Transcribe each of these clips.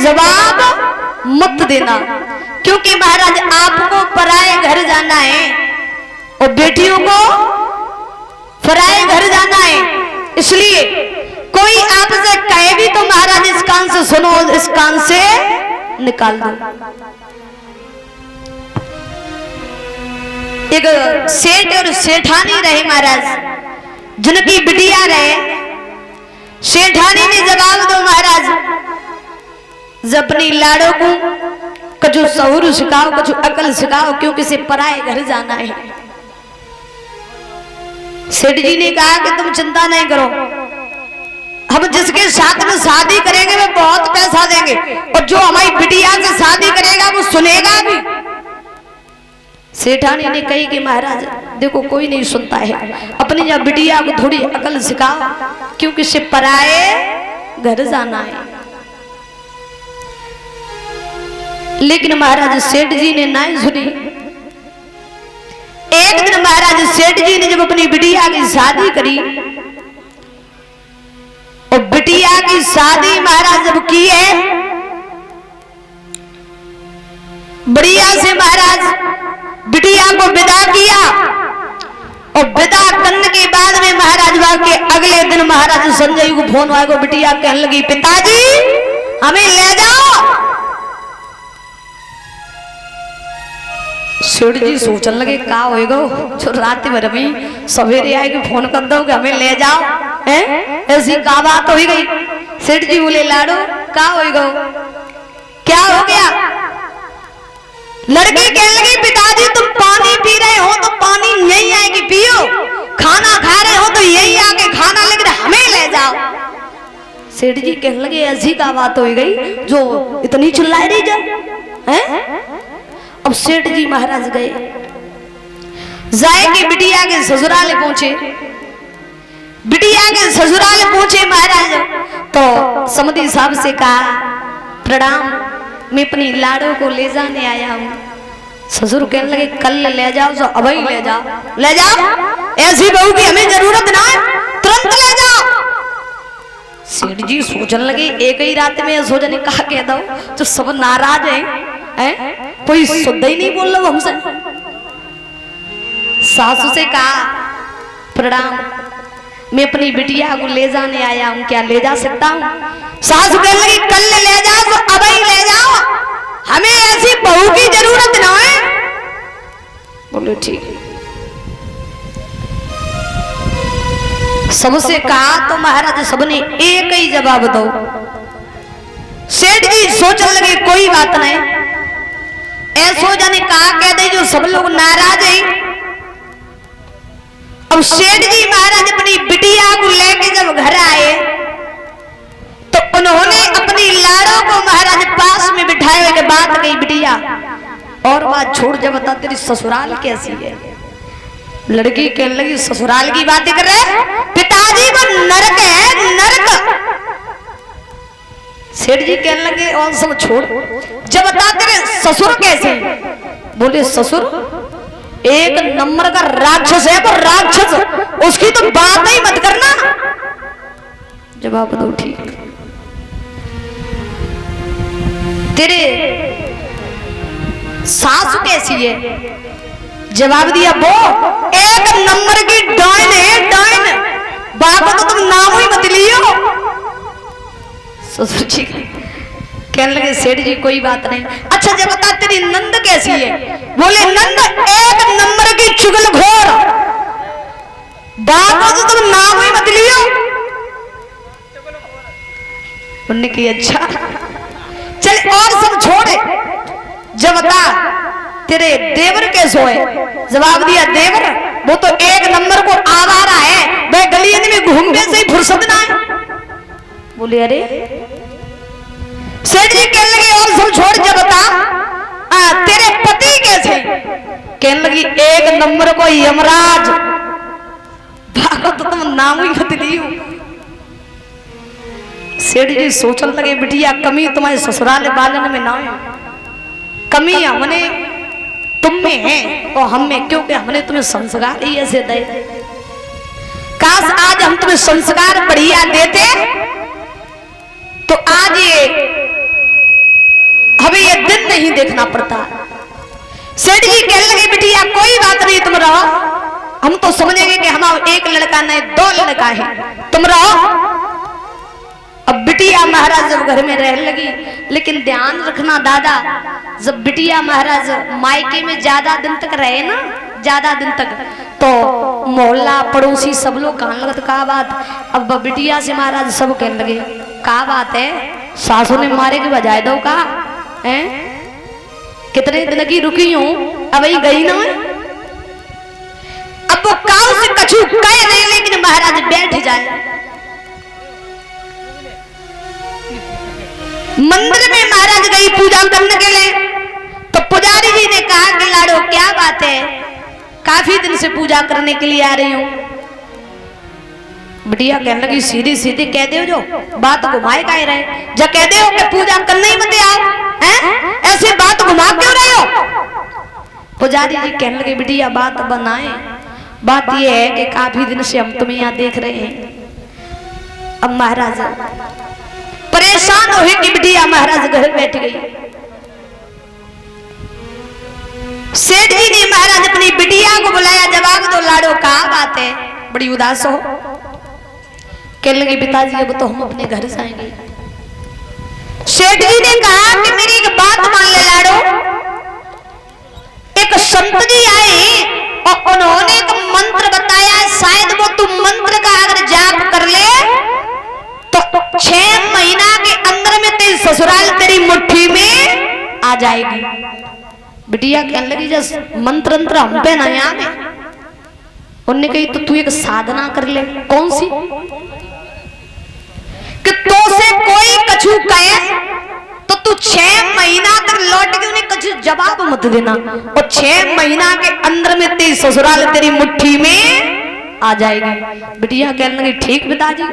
जवाब मत देना, क्योंकि महाराज आपको पराए घर जाना है और बेटियों को पराए घर जाना है। इसलिए कोई आपसे कहे भी तो महाराज इस कान से सुनो, इस कान से निकाल दो। एक सेठ और सेठानी रहे महाराज, जिनकी बिटिया रहे। सेठानी ने जवाब दो महाराज, जब अपनी लाड़ों को कछु सहूर सिखाओ, कछु अकल सिखाओ, क्योंकि से पराए घर जाना है। सेठ जी ने कहा कि तुम चिंता नहीं करो, हम जिसके साथ में शादी करेंगे वे बहुत पैसा देंगे, और जो हमारी बिटिया से शादी करेगा वो सुनेगा भी। सेठानी ने कही कि महाराज देखो कोई नहीं सुनता है, अपनी जब बिटिया को थोड़ी अकल सिखाओ, क्योंकि से पराए घर जाना है। लेकिन महाराज सेठ जी ने नहीं सुनी। एक दिन महाराज सेठ जी ने जब अपनी बिटिया की शादी करी, और बिटिया की शादी महाराज जब की है, बढ़िया से महाराज बिटिया को विदा किया, और विदा करने के बाद में महाराज के अगले दिन महाराज संजय को फोन आएगा, बिटिया कहने लगी पिताजी हमें ले जाओ। सेठ जी सोचने लगे का होएगा, जो रात भर में सवेरे आएगी फोन कर दो कि हमें ले जाओ, हैं ऐसी का बात हो गई। सेठ जी बोले लाडो का होएगा, क्या हो गया। लड़की कहने लगी पिताजी तुम पानी पी रहे हो तो पानी यही आएगी पियो, खाना खा रहे हो तो यही आके खाना, लेकिन हमें ले जाओ। सेठ जी कहने लगे ऐसी का बात हो गई जो इतनी चिल्ला रही हैं। अब सेठ जी महाराज गए, जाएंगे बिटिया के ससुराल पहुंचे। बिटिया के ससुराल पहुंचे महाराज, तो समधी साहब से कहा प्रणाम, मैं अपनी लाड़ो को ले जाने आया हूँ। ससुर कहने लगे कल ले जाओ, तो अभी ले जाओ, ले जाओ, ऐसी बहू की हमें जरूरत ना है, तुरंत ले जाओ। सेठ जी सोचने लगे एक ही रात में सोचने कहा कह दो तो सब नाराज हैं, कोई शुद्ध ही नहीं बोल रहा हमसे। सासू से कहा प्रणाम, मैं अपनी बिटिया को ले जाने आया हूँ, क्या ले जा सकता हूँ। सासू कहने लगी कल ले जाओ तो अभी ले जाओ, हमें ऐसी बहू की जरूरत ना है। बोलो ठीक। सबसे कहा तो महाराज सबने एक ही जवाब दो। सेठ जी सोचने लगे कोई बात नहीं, ऐसो जाने कहा कह दे जो सब लोग नाराज हैं। अब सेठ जी महाराज अपनी बिटिया को लेके जब घर आए तो उन्होंने अपनी लाड़ों को महाराज पास में बिठाए के बात कही बिटिया और बात छोड़, जब बता तेरी ससुराल कैसी है। लड़की कहने लगी ससुराल की बातें कर रहे, पिताजी वो नरक है नरक। सेठ जी कहने लगे और सब छोड़, जब बता तेरे ससुर कैसे। बोले ससुर एक नंबर का राक्षस है, तो राक्षस, उसकी तो बात ही मत करना। जवाब दो ठीक। तेरे सासू कैसी है। जवाब दिया वो एक नंबर की डाइन है डाइन, बाबा तो तुम नाम ही मत लियो। ससुर जी कहने लगे सेठ जी कोई बात नहीं। अच्छा जब बता तेरी नंद कैसी है। बोले नंद एक नंबर की चुगलखोर, बाबा तो तुम नाम ही मत लियो। उन्होंने की अच्छा चल और सब छोड़े, जब बता तेरे देवर कैसे है। जवाब दिया देवर वो तो एक नंबर को आवारा है, वह गलियों में घूमने से ही फुर्सत ना है। बोले अरे सेठ जी कहने लगे और सब छोड़, जब बता तेरे पति कैसे। कहने लगी एक नंबर को यमराज, भागो तो तुम नाम ही मत लियो। सेठ जी सोचने लगे बिटिया कमी तुम्हारे ससुराल बालन में ना है, कमी हमने तुम में है और हम में, क्योंकि हमने तुम्हें संस्कार ही ऐसे दे। काश आज हम तुम्हें संस्कार बढ़िया देते तो आज ये नहीं देखना पड़ता। सेठ जी कहने लगे बिटिया कोई बात नहीं, तुम रहो, हम तो समझेंगे कि हमारा एक लड़का नहीं 2 लड़का है, तुम रहो। अब बिटिया महाराज जब घर में रहने लगी, लेकिन ध्यान रखना दादा, जब बिटिया महाराज मायके में ज्यादा दिन तक रहे ना, ज्यादा दिन तक, तो मोहल्ला पड़ोसी सब लोग कहने लगत का बात। अब बिटिया से महाराज सब कहने लगे का बात है, सासू ने मारे के बजाय दो का है, कितने दिन की रुकी हूं, अब ही गई ना। अब वो काऊ से कछु कह नहीं, लेकिन महाराज बैठ जाए। मंदिर में महाराज गई पूजा करने के लिए, तो पुजारी जी ने कहा कि लाडो क्या बात है, काफी दिन से पूजा करने के लिए आ रही हूं। बिटिया कहने लगी सीधी सीधी कह दो, जो बात घुमाए का ही रहे, जब कह दो कि पूजा करने ही मत आओ, हैं ऐसे बात घुमा क्यों रहे हो। पुजारी जी कहने लगे बिटिया बात बनाए, बात यह है कि काफी दिन से हम तुम्हें यहाँ देख रहे हैं। अब महाराज परेशान हो कि बिटिया महाराज घर बैठ गई। सेठ जी ने महाराज अपनी बिटिया को बुलाया, जवाब दो लाडो का बात है, बड़ी उदास हो। कहने लगे पिताजी अब तो हम अपने घर जाएंगे। सेठ जी ने कहा कि मेरी एक बात मान ले लाडो, एक संत जी आए और उन्होंने एक मंत्र बताया, शायद वो तुम मंत्र का अगर जाप कर ले तो 6 महीना के अंदर में तेरी ससुराल तेरी मुट्ठी में आ जाएगी। बिटिया कहने लगी जब मंत्र मंत्र हम पे नहीं आवे। उन्होंने कही तो तू एक साधना कर ले। कौन सी? कि तो से कोई कछु कहे तो तू 6 महीना तक लौट के उन्हें कछु जवाब मत देना, और 6 महीना के अंदर में तेरी ससुराल तेरी मुट्ठी में आ जाएगी। बिटिया कहने लगी ठीक पिताजी,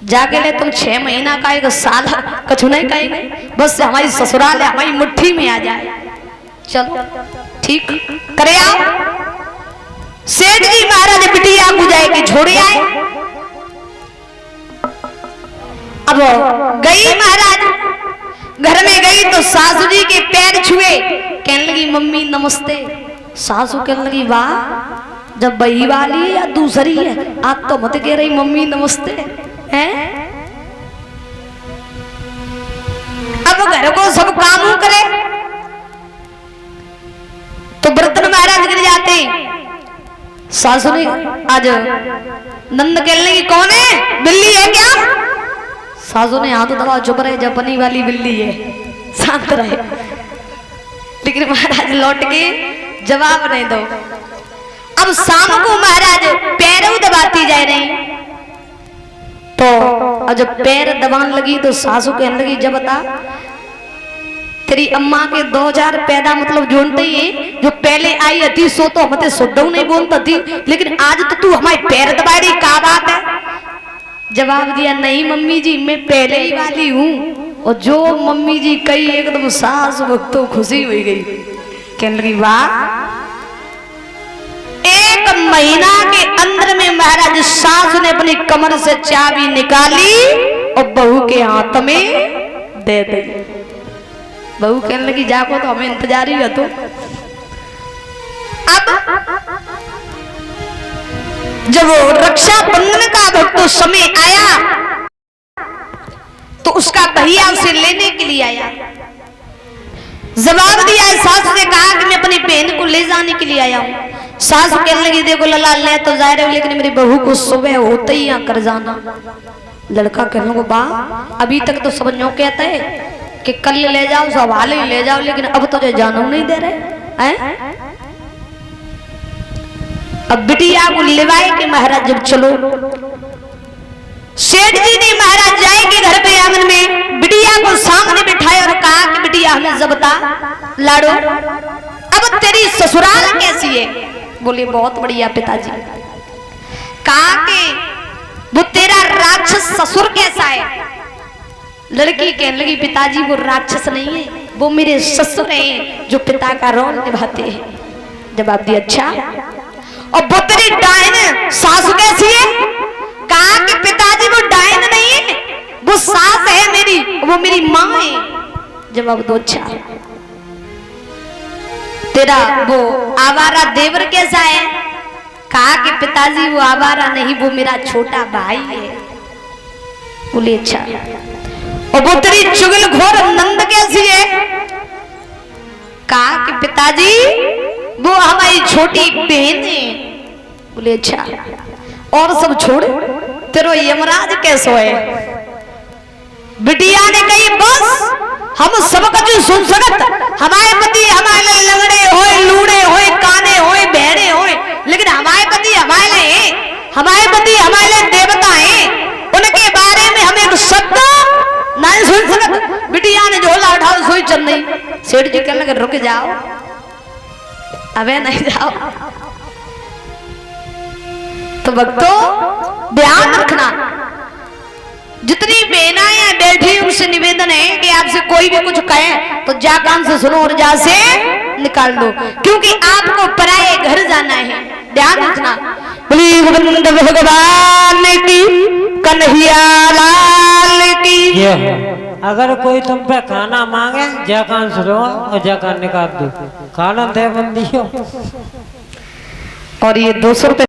जाके ले तुम 6 महीना का एक साल कछु नहीं कहेंगे, बस हमारी ससुराल है हमारी मुट्ठी में आ जाए। चलो ठीक करे आओ। सेठ जी महाराज बिटिया को जाएगी छोड़े आए। अब गई महाराज घर में गई तो सासू जी के पैर छुए, कहने लगी मम्मी नमस्ते। सासू कहने लगी वाह, जब बही वाली है या दूसरी है, आज तो मत कह रही मम्मी नमस्ते हैं। अब घर को सब काम करे तो बर्तन महाराज गिर जाते। सासू ने आज नंद कहने लगी कौन है, बिल्ली है क्या? सासू ने हाथ दबा चुप रहे, जापानी वाली बिल्ली है, शांत रहे। लेकिन महाराज लौट के जवाब नहीं दो। अब शाम को महाराज पैरों दबाती जा रही, तो जब पैर दबाने लगी तो सासू कहने लगी जब बता तेरी अम्मा के 2000 पैदा मतलब जोनते ही जो पहले आई थी सो तो हमते सुद्धू नहीं बोलता थी, लेकिन आज तो तू हमारे पैर दबा रही, क्या बात है? जवाब दिया नहीं मम्मी जी मैं पहले ही वाली हूँ। और जो मम्मी जी कही एकदम सास भक्तों खुशी हुई गई, कहने लगी वाह। 1 महीना के अंदर में महाराज सास ने अपनी कमर से चाबी निकाली और बहू के हाथ में दे दी। बहू कहने लगी जाको तो हमें इंतजार ही है। तो अब जब वो रक्षाबंधन का भक्तों समय आया तो उसका भैया उसे लेने के लिए आया। जवाब दिया, सास ने कहा कि मैं अपनी बहन को ले जाने के लिए आया हूँ। सास कहने लगी देखो लला ले तो जा रहे हो, लेकिन मेरी बहू को सुबह होते ही यहाँ कर जाना। लड़का कहने को बा अभी तक तो सब न्यों कहता है कि कल ले जाओ सवाल ही ले जाओ, लेकिन अब तो जानू नहीं दे रहे हैं। अब बिटिया को लिवाए के महाराज जब चलो, सेठ जी ने महाराज जाएंगे घर पे आंगन में, बिटिया को सामने बिठाया और कहा कि बिटिया हमें जब बता लाडो अब तेरी ससुराल कैसी है? बोले बहुत बढ़िया पिताजी। कहा कि वो तेरा राक्षस ससुर कैसा है? लड़की कहने लगी पिताजी वो राक्षस नहीं है, वो मेरे ससुर हैं जो पिता का रोल निभाते हैं। जवाब दिया अच्छा, और वो तेरी डायन सासू कैसी है? कहा कि पिताजी वो डायन नहीं है, वो सास है मेरी, वो मेरी माँ है। जवाब दो अच्छा। तेरा वो आवारा देवर कैसा है? कहा कि पिताजी वो आवारा नहीं, वो मेरा छोटा भाई है। बोले अच्छा। और वो तेरी चुगलखोर नंद कैसी है? कहा कि पिताजी वो हमारी छोटी बहन है। बोले अच्छा। और सब छोड़, तेरो यमराज कैसो है? बिटिया ने कही बस हम सब कुछ सुन सकत, हमारे पति हमारे लंगड़े होए, लूड़े होए, काने होए, बहरे होए, लेकिन हमारे पति हमारे देवता हैं, उनके बारे में हम एक शब्द नहीं सुन सकत। बिटिया ने झोला उठाओ सोई चल नहीं। सेठ जी कहने लगे रुक जाओ, अबे नहीं जाओ। तो भक्तों ध्यान रखना, जितनी बहनाएं बैठी उनसे निवेदन है कि आपसे कोई भी कुछ कहे तो जा कान से सुनो और जा से निकाल दो, क्योंकि आपको पराये घर जाना है। ध्यान रखना। बोली गोविंद भगवान की, कन्हैया लाल की। अगर कोई तुम पे खाना मांगे जा कान सुनो और जा कान निकाल दो, खाना दे बंदी हो। और ये 200 रुपए